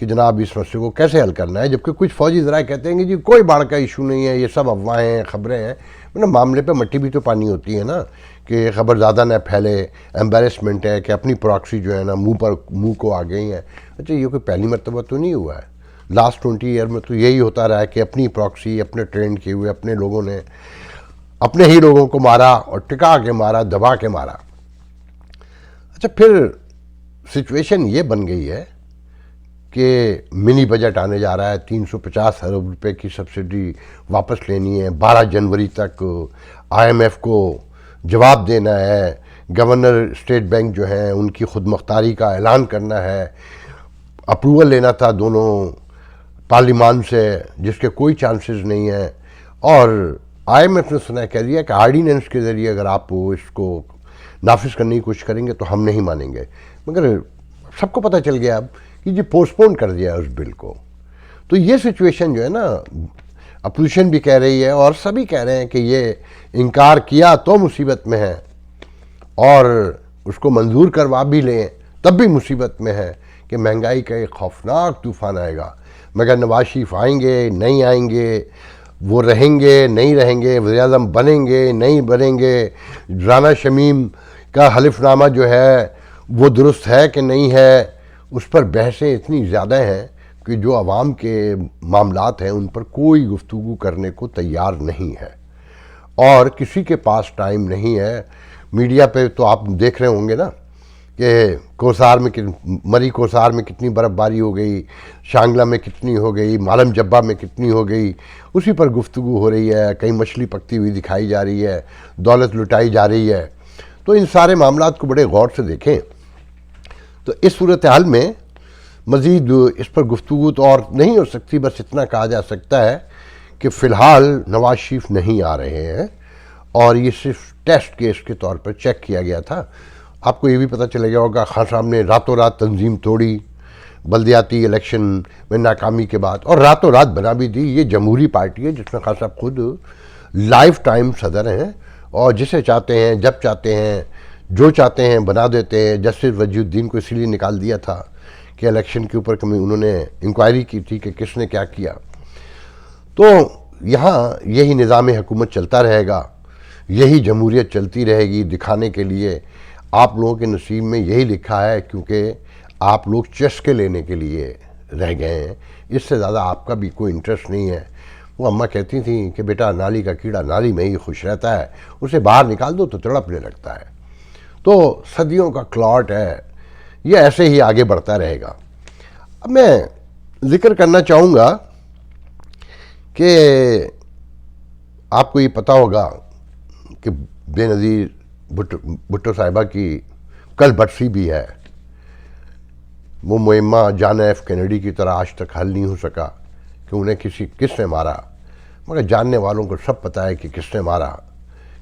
کہ جناب اس مسئلے کو کیسے حل کرنا ہے، جبکہ کچھ فوجی ذرائع کہتے ہیں کہ جی کوئی باڑھ کا ایشو نہیں ہے، یہ سب افواہیں ہیں، خبریں ہیں. معاملے پہ مٹی بھی تو پانی ہوتی ہے نا، کہ خبر زیادہ نہ پھیلے، ایمبیرسمنٹ ہے کہ اپنی پراکسی جو ہے نا منہ کو آ گئی ہیں. اچھا یہ کوئی پہلی مرتبہ تو نہیں ہوا ہے، لاسٹ 20 ایئر میں تو یہی ہوتا رہا ہے کہ اپنی پراکسی، اپنے ٹرینڈ کیے ہوئے اپنے لوگوں نے اپنے ہی لوگوں کو مارا اور ٹکا کے مارا، دبا کے مارا. اچھا پھر سچویشن یہ بن گئی ہے کہ منی بجٹ آنے جا رہا ہے، 350 ارب روپے کی سبسڈی واپس لینی ہے، 12 جنوری تک IMF کو جواب دینا ہے، گورنر اسٹیٹ بینک جو ہیں ان کی خود مختاری کا اعلان کرنا ہے، اپروول لینا تھا دونوں پارلیمان سے جس کے کوئی چانسز نہیں ہیں، اور IMF نے سنا کہہ دیا کہ آرڈیننس کے ذریعے اگر آپ اس کو نافذ کرنے کی کوشش کریں گے تو ہم نہیں مانیں گے. مگر سب کو پتہ چل گیا اب کہ یہ پوسٹ پون کر دیا اس بل کو. تو یہ سچویشن جو ہے نا، اپوزیشن بھی کہہ رہی ہے اور سبھی کہہ رہے ہیں کہ یہ انکار کیا تو مصیبت میں ہے، اور اس کو منظور کروا بھی لیں تب بھی مصیبت میں ہے کہ مہنگائی کا ایک خوفناک طوفان آئے گا. مگر نواز شریف آئیں گے نہیں آئیں گے، وہ رہیں گے نہیں رہیں گے، وزیر اعظم بنیں گے نہیں بنیں گے، رانا شمیم کا حلف نامہ جو ہے وہ درست ہے کہ نہیں ہے، اس پر بحثیں اتنی زیادہ ہیں کہ جو عوام کے معاملات ہیں ان پر کوئی گفتگو کرنے کو تیار نہیں ہے، اور کسی کے پاس ٹائم نہیں ہے. میڈیا پہ تو آپ دیکھ رہے ہوں گے نا کہ کوسار میں مری کوسار میں کتنی برف باری ہو گئی، شانگلہ میں کتنی ہو گئی، مالم جبہ میں کتنی ہو گئی، اسی پر گفتگو ہو رہی ہے. کہیں مچھلی پکتی ہوئی دکھائی جا رہی ہے، دولت لٹائی جا رہی ہے. تو ان سارے معاملات کو بڑے غور سے دیکھیں. تو اس صورتحال میں مزید اس پر گفتگو تو اور نہیں ہو سکتی، بس اتنا کہا جا سکتا ہے کہ فی الحال نواز شریف نہیں آ رہے ہیں، اور یہ صرف ٹیسٹ کیس کے طور پر چیک کیا گیا تھا. آپ کو یہ بھی پتہ چلے گیا ہوگا خان صاحب نے راتوں رات تنظیم توڑی بلدیاتی الیکشن میں ناکامی کے بعد، اور راتوں رات بنا بھی دی. یہ جمہوری پارٹی ہے جس میں خان صاحب خود لائف ٹائم صدر ہیں، اور جسے چاہتے ہیں جب چاہتے ہیں جو چاہتے ہیں بنا دیتے ہیں. جسٹس وجی الدین کو اسی لیے نکال دیا تھا کہ الیکشن کے اوپر انہوں نے انکوائری کی تھی کہ کس نے کیا کیا. تو یہاں یہی نظام حکومت چلتا رہے گا، یہی جمہوریت چلتی رہے گی دکھانے کے لیے. آپ لوگوں کے نصیب میں یہی لکھا ہے، کیونکہ آپ لوگ چسکے لینے کے لیے رہ گئے ہیں، اس سے زیادہ آپ کا بھی کوئی انٹرسٹ نہیں ہے. وہ اماں کہتی تھیں کہ بیٹا نالی کا کیڑا نالی میں ہی خوش رہتا ہے، اسے باہر نکال دو تو تڑپنے لگتا ہے. تو صدیوں کا کلاٹ ہے، یہ ایسے ہی آگے بڑھتا رہے گا. اب میں ذکر کرنا چاہوں گا کہ آپ کو یہ پتہ ہوگا کہ بے نظیر بھٹو صاحبہ کی کل برسی بھی ہے. وہ معمہ جان ایف کینیڈی کی طرح آج تک حل نہیں ہو سکا کہ انہیں کس نے مارا، مگر جاننے والوں کو سب پتہ ہے کہ کس نے مارا،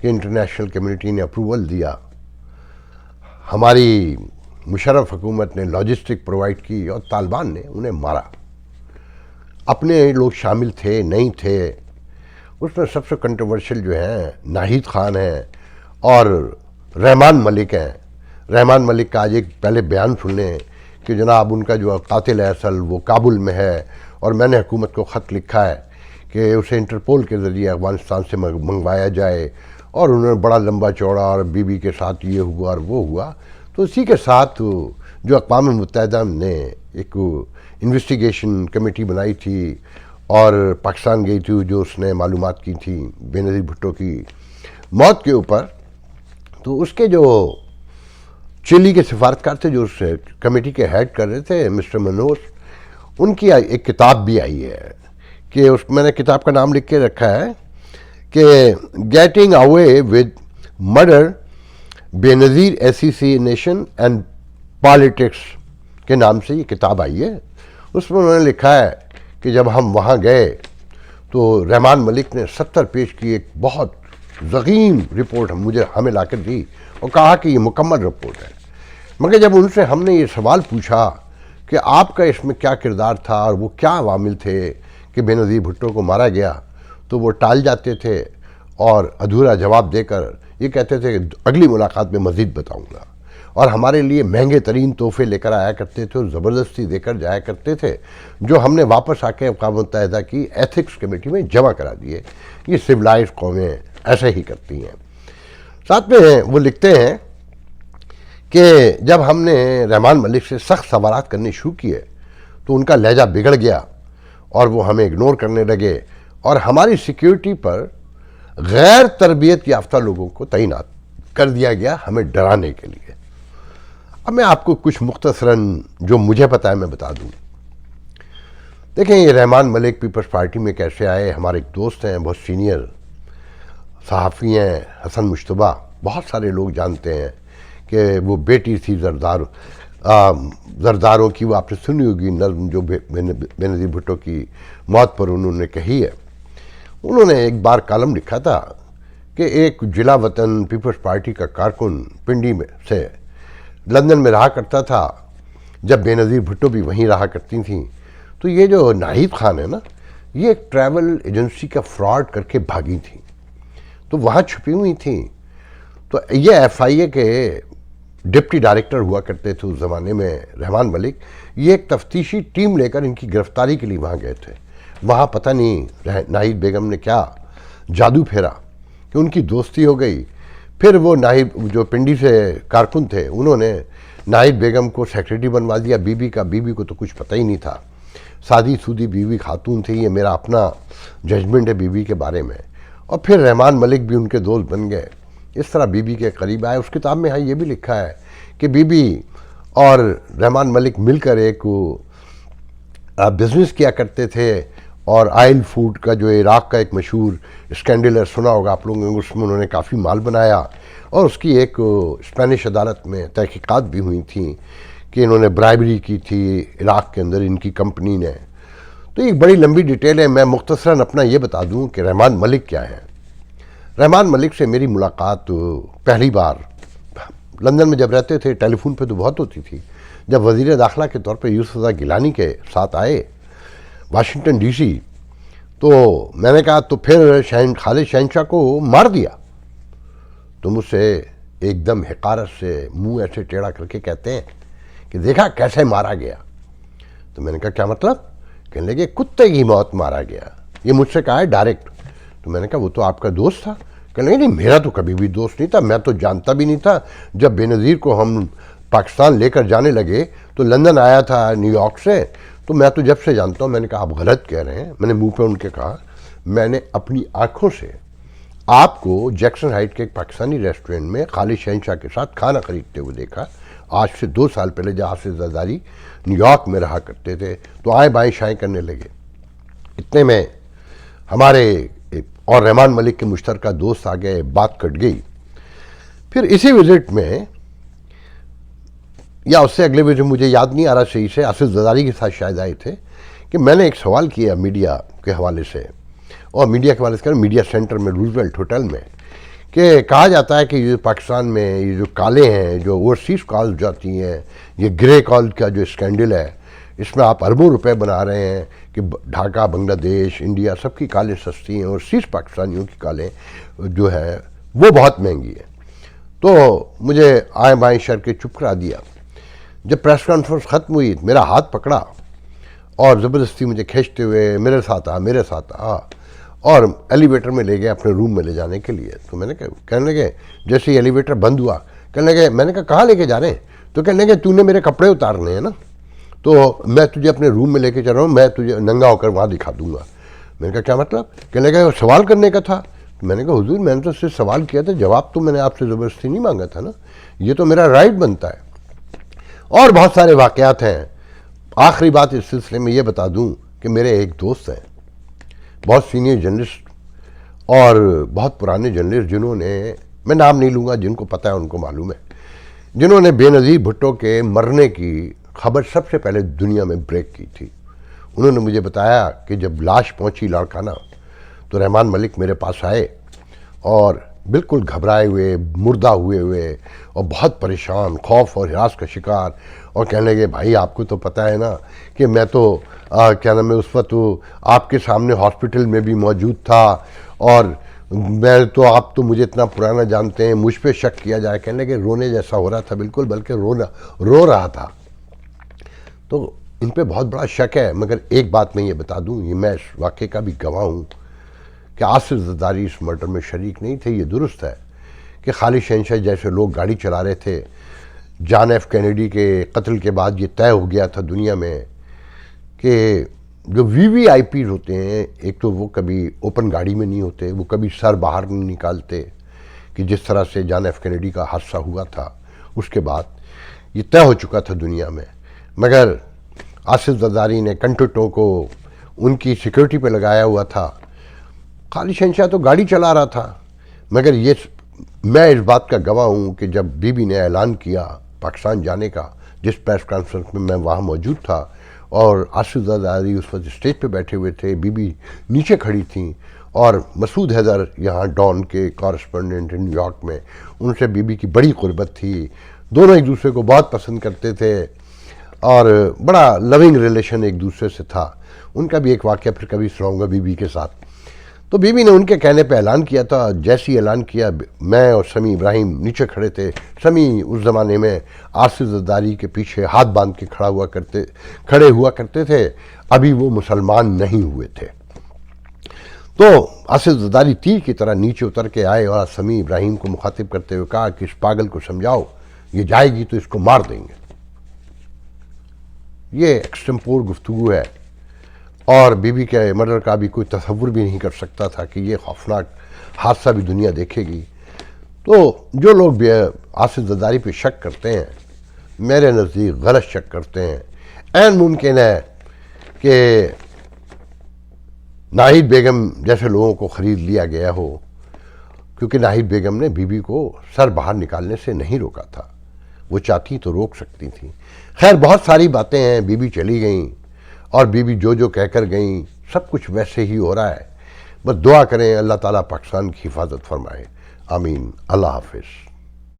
کہ انٹرنیشنل کمیونٹی نے اپروول دیا، ہماری مشرف حکومت نے لاجسٹک پرووائڈ کی، اور طالبان نے انہیں مارا. اپنے لوگ شامل تھے نہیں تھے. اس میں سب سے کنٹروورشل جو ہیں ناہید خان ہیں اور رحمان ملک ہیں. رحمان ملک کا آج ایک پہلے بیان سن لیں کہ جناب ان کا جو قاتل ہے اصل وہ کابل میں ہے، اور میں نے حکومت کو خط لکھا ہے کہ اسے انٹرپول کے ذریعے افغانستان سے منگوایا جائے. اور انہوں نے بڑا لمبا چوڑا اور بی کے ساتھ یہ ہوا اور وہ ہوا. تو اسی کے ساتھ جو اقوام متحدہ نے ایک انویسٹیگیشن کمیٹی بنائی تھی اور پاکستان گئی تھی، جو اس نے معلومات کی تھی بے نظیر بھٹو کی موت کے اوپر، تو اس کے جو چلی کے سفارتکار تھے جو اس کمیٹی کے ہیڈ کر رہے تھے مسٹر منوس، ان کی ایک کتاب بھی آئی ہے کہ میں نے کتاب کا نام لکھ کے رکھا ہے کہ گیٹنگ اوے ود مرڈر بے نظیر ایسیسینیشن اینڈ پالیٹکس کے نام سے یہ کتاب آئی ہے. اس میں انہوں نے لکھا ہے کہ جب ہم وہاں گئے تو رحمان ملک نے 70 پیج کی ایک بہت ضخیم رپورٹ ہمیں لا کر دی اور کہا کہ یہ مکمل رپورٹ ہے. مگر جب ان سے ہم نے یہ سوال پوچھا کہ آپ کا اس میں کیا کردار تھا اور وہ کیا عوامل تھے کہ بے نظیر بھٹو کو مارا گیا، تو وہ ٹال جاتے تھے اور ادھورا جواب دے کر یہ کہتے تھے کہ اگلی ملاقات میں مزید بتاؤں گا. اور ہمارے لیے مہنگے ترین تحفے لے کر آیا کرتے تھے اور زبردستی دے کر جایا کرتے تھے، جو ہم نے واپس آ کے اقوام متحدہ کی ایتھکس کمیٹی میں جمع کرا دیے۔ یہ سویلائزڈ قومیں ایسے ہی کرتی ہیں۔ ساتھ میں وہ لکھتے ہیں کہ جب ہم نے رحمان ملک سے سخت سوالات کرنے شروع کیے تو ان کا لہجہ بگڑ گیا اور وہ ہمیں اگنور کرنے لگے اور ہماری سیکیورٹی پر غیر تربیت یافتہ لوگوں کو تعینات کر دیا گیا ہمیں ڈرانے کے لیے۔ اب میں آپ کو کچھ مختصراً جو مجھے پتہ ہے میں بتا دوں۔ دیکھیں، یہ رحمان ملک پیپلز پارٹی میں کیسے آئے؟ ہمارے ایک دوست ہیں، بہت سینئر صحافی ہیں، حسن مشتبہ، بہت سارے لوگ جانتے ہیں کہ وہ بیٹی تھی زرداروں کی، وہ آپ نے سنی ہوگی نظم جو بے نظیر بھٹو کی موت پر انہوں نے کہی ہے۔ انہوں نے ایک بار کالم لکھا تھا کہ ایک جلا وطن پیپلز پارٹی کا کارکن پنڈی میں سے لندن میں رہا کرتا تھا، جب بے نظیر بھٹو بھی وہیں رہا کرتی تھیں، تو یہ جو ناہید خان ہے نا، یہ ایک ٹریول ایجنسی کا فراڈ کر کے بھاگی تھیں، تو وہاں چھپی ہوئی تھیں۔ تو یہ ایف آئی اے کے ڈپٹی ڈائریکٹر ہوا کرتے تھے اس زمانے میں رحمان ملک، یہ ایک تفتیشی ٹیم لے کر ان کی گرفتاری کے لیے وہاں گئے تھے۔ وہاں پتہ نہیں ناہید بیگم نے کیا جادو پھیرا کہ ان کی دوستی ہو گئی۔ پھر وہ ناہید جو پنڈی سے کارکن تھے، انہوں نے ناہید بیگم کو سیکریٹری بنوا دیا بیوی کا۔ بیوی کو تو کچھ پتہ ہی نہیں تھا، سادی سودی بیوی خاتون تھی، یہ میرا اپنا ججمنٹ ہے بیوی کے بارے میں۔ اور پھر رحمان ملک بھی ان کے دوست بن گئے، اس طرح بیوی کے قریب آئے۔ اس کتاب میں یہ بھی لکھا ہے کہ بیوی اور رحمان ملک مل کر ایک بزنس کیا کرتے تھے، اور آئل فوڈ کا جو عراق کا ایک مشہور اسکینڈل ہے، سنا ہوگا آپ لوگوں نے، اس میں انہوں نے کافی مال بنایا، اور اس کی ایک اسپینش عدالت میں تحقیقات بھی ہوئی تھیں کہ انہوں نے برائبری کی تھی عراق کے اندر ان کی کمپنی نے۔ تو ایک بڑی لمبی ڈیٹیل ہے، میں مختصراً اپنا یہ بتا دوں کہ رحمان ملک کیا ہے۔ رحمان ملک سے میری ملاقات پہلی بار لندن میں جب رہتے تھے، ٹیلی فون پہ تو بہت ہوتی تھی، جب وزیر داخلہ کے طور پہ یوسف رضا گیلانی کے ساتھ آئے واشنگٹن ڈی سی، تو میں نے کہا تو پھر خالد شہنشاہ کو مار دیا؟ تو مجھ سے ایک دم حقارت سے منہ ایسے ٹیڑھا کر کے کہتے ہیں کہ دیکھا کیسے مارا گیا؟ تو میں نے کہا کیا مطلب؟ کہنے لگے کتے کی موت مارا گیا۔ یہ مجھ سے کہا ہے ڈائریکٹ۔ تو میں نے کہا وہ تو آپ کا دوست تھا۔ کہنے لگے نہیں، میرا تو کبھی بھی دوست نہیں تھا، میں تو جانتا بھی نہیں تھا۔ جب بے نظیر کو ہم پاکستان لے کر جانے لگے تو لندن آیا تھا نیو یارک سے، تو میں تو جب سے جانتا ہوں۔ میں نے کہا آپ غلط کہہ رہے ہیں۔ میں نے منہ پہ ان کے کہا میں نے اپنی آنکھوں سے آپ کو جیکسن ہائٹ کے ایک پاکستانی ریسٹورنٹ میں خالد شہنشاہ کے ساتھ کھانا خریدتے ہوئے دیکھا، آج سے 2 سال پہلے جب حافظ زرداری نیو یارک میں رہا کرتے تھے، تو آئیں بائیں شائیں کرنے لگے۔ اتنے میں ہمارے اور رحمان ملک کے مشترکہ دوست آ گئے، بات کٹ گئی۔ پھر اسی وزٹ میں یا اس سے اگلے وزٹ، مجھے یاد نہیں آ رہا صحیح سے، حافظ زرداری کے ساتھ شاید آئے تھے، کہ میں نے ایک سوال کیا میڈیا کے حوالے سے، اور میڈیا کے حوالے سے میڈیا سینٹر میں روزویلٹ ہوٹل میں، کہ کہا جاتا ہے کہ یہ پاکستان میں یہ جو کالے ہیں، جو اوورسیز کال جاتی ہیں، یہ گرے کال کا جو اسکینڈل ہے، اس میں آپ اربوں روپے بنا رہے ہیں کہ ڈھاکہ، بنگلہ دیش، انڈیا، سب کی کالیں سستی ہیں، اوورسیز پاکستانیوں کی کالیں جو ہے وہ بہت مہنگی ہے۔ تو مجھے آئیں بائیں شر کے چپ کرا دیا۔ جب پریس کانفرنس ختم ہوئی، میرا ہاتھ پکڑا اور زبردستی مجھے کھینچتے ہوئے میرے ساتھ آ اور ایلیویٹر میں لے گئے اپنے روم میں لے جانے کے لیے۔ تو میں نے کہنے لگے، جیسے ہی ایلیویٹر بند ہوا، کہنے لگے، میں نے کہا کہاں لے کے جا رہے ہیں؟ تو کہنے لگے تو نے میرے کپڑے اتارنے ہیں نا، تو میں تجھے اپنے روم میں لے کے چل رہا ہوں، میں تجھے ننگا ہو کر وہاں دکھا دوں گا۔ میں نے کہا کیا مطلب؟ کہنے لگے سوال کرنے کا تھا۔ میں نے کہا حضور میں نے تو صرف سوال کیا تھا، جواب تو میں نے آپ سے زبردستی نہیں مانگا تھا نا، یہ تو میرا رائٹ بنتا ہے۔ اور بہت سارے واقعات ہیں۔ آخری بات اس سلسلے میں یہ بتا دوں کہ میرے ایک دوست ہیں، بہت سینئر جرنلسٹ اور بہت پرانے جرنلسٹ، جنہوں نے، میں نام نہیں لوں گا، جن کو پتہ ہے ان کو معلوم ہے، جنہوں نے بے نظیر بھٹو کے مرنے کی خبر سب سے پہلے دنیا میں بریک کی تھی۔ انہوں نے مجھے بتایا کہ جب لاش پہنچی لاڑکانہ تو رحمان ملک میرے پاس آئے اور بالکل گھبرائے ہوئے، مردہ ہوئے اور بہت پریشان، خوف اور ہراس کا شکار، اور کہنے لگے بھائی آپ کو تو پتہ ہے نا کہ میں تو کیا نام ہے اس وقت آپ کے سامنے ہاسپٹل میں بھی موجود تھا، اور میں تو آپ تو مجھے اتنا پرانا جانتے ہیں، مجھ پہ شک کیا جائے، کہنے لگے رونے جیسا ہو رہا تھا بالکل، بلکہ رو رہا تھا. تو ان پہ بہت بڑا شک ہے. مگر ایک بات میں یہ بتا دوں، یہ میں اس واقعے کا بھی گواہ ہوں کہ آصف زرداری اس مرڈر میں شریک نہیں تھے. یہ درست ہے کہ خالد شہنشاہ جیسے لوگ گاڑی چلا رہے تھے. جان ایف کینیڈی کے قتل کے بعد یہ طے ہو گیا تھا دنیا میں کہ جو وی وی آئی پیز ہوتے ہیں، ایک تو وہ کبھی اوپن گاڑی میں نہیں ہوتے، وہ کبھی سر باہر نہیں نکالتے، کہ جس طرح سے جان ایف کینیڈی کا حادثہ ہوا تھا اس کے بعد یہ طے ہو چکا تھا دنیا میں. مگر آصف زرداری نے کنٹوٹوں کو ان کی سیکیورٹی پہ لگایا ہوا تھا. خالد شہنشاہ تو گاڑی چلا رہا تھا. مگر یہ میں اس بات کا گواہ ہوں کہ جب بی بی نے اعلان کیا پاکستان جانے کا، جس پریس کانفرنس میں وہاں موجود تھا اور آصف زرداری اس وقت اسٹیج پہ بیٹھے ہوئے تھے، بی بی نیچے کھڑی تھیں، اور مسعود حیدر یہاں ڈان کے کارسپونڈنٹ نیو یارک میں، ان سے بی بی کی بڑی قربت تھی. دونوں ایک دوسرے کو بہت پسند کرتے تھے اور بڑا لونگ ریلیشن ایک دوسرے سے تھا. ان کا بھی ایک واقعہ پھر کبھی سناؤں گا بی بی کے ساتھ. تو بی بی نے ان کے کہنے پہ اعلان کیا تھا. جیسے ہی اعلان کیا، میں اور سمیع ابراہیم نیچے کھڑے تھے. سمیع اس زمانے میں آصف زرداری کے پیچھے ہاتھ باندھ کے کھڑے ہوا کرتے تھے. ابھی وہ مسلمان نہیں ہوئے تھے. تو آصف زرداری تیر کی طرح نیچے اتر کے آئے اور سمیع ابراہیم کو مخاطب کرتے ہوئے کہا کہ اس پاگل کو سمجھاؤ، یہ جائے گی تو اس کو مار دیں گے. یہ ایکسٹمپور گفتگو ہے، اور بی بی کے مرڈر کا بھی کوئی تصور بھی نہیں کر سکتا تھا کہ یہ خوفناک حادثہ بھی دنیا دیکھے گی. تو جو لوگ بھی آصف زرداری پہ شک کرتے ہیں، میرے نزدیک غلط شک کرتے ہیں. عین ممکن ہے کہ ناہید بیگم جیسے لوگوں کو خرید لیا گیا ہو، کیونکہ ناہید بیگم نے بی بی کو سر باہر نکالنے سے نہیں روکا تھا. وہ چاہتی تو روک سکتی تھیں. خیر، بہت ساری باتیں ہیں. بی بی چلی گئیں، اور بی بی جو کہہ کر گئیں سب کچھ ویسے ہی ہو رہا ہے. بس دعا کریں اللہ تعالیٰ پاکستان کی حفاظت فرمائے. آمین. اللہ حافظ.